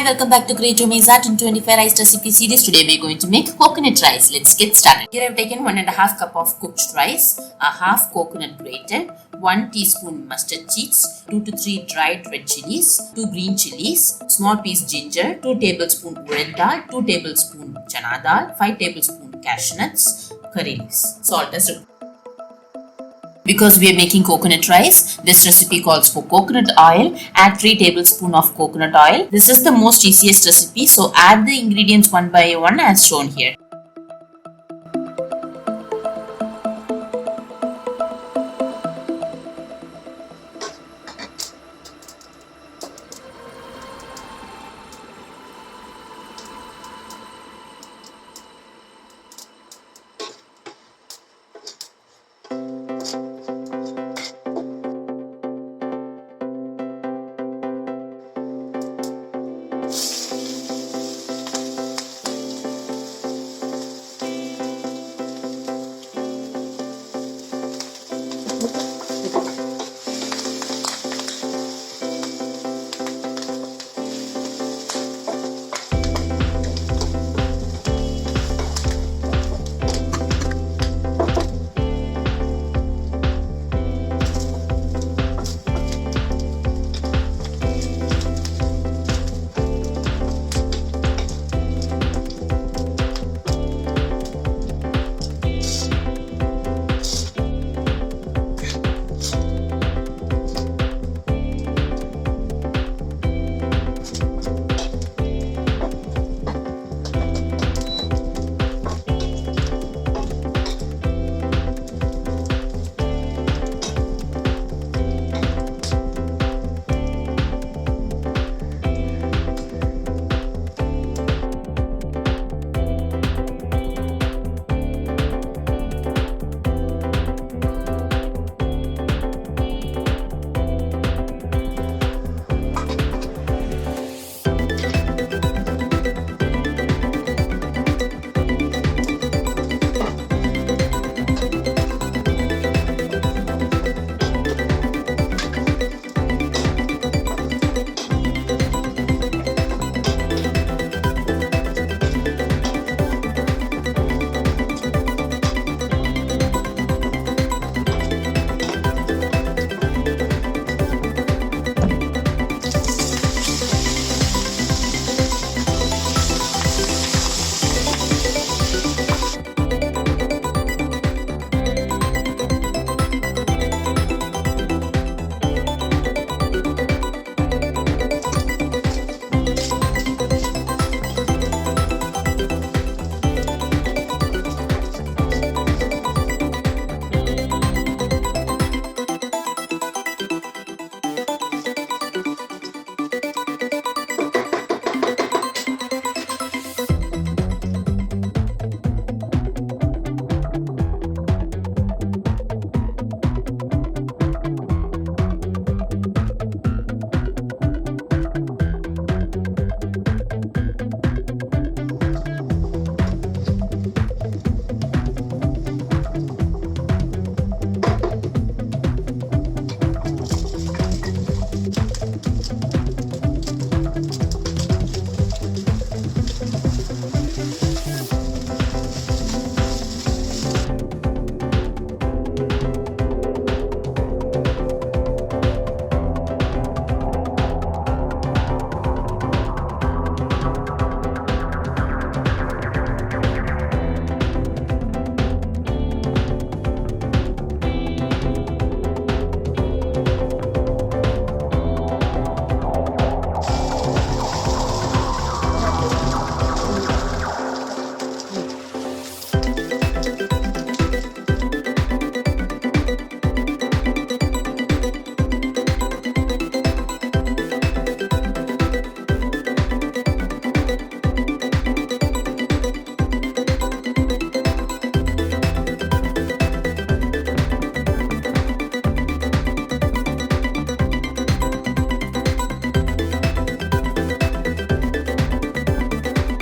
Hi, welcome back to Create Your Mezat in 25 rice recipe series. Today we are going to make coconut rice. Let's get started. Here I have taken 1.5 cup of cooked rice, a half coconut grated, 1 teaspoon mustard seeds, 2 to 3 dried red chilies, 2 green chilies, small piece ginger, 2 tablespoon urad dal, 2 tablespoon chana dal, 5 tablespoon cashew nuts, curry leaves, salt as required. Because we are making coconut rice, this recipe calls for coconut oil. Add 3 tablespoons of coconut oil. This is the most easiest recipe, so add the ingredients one by one as shown here.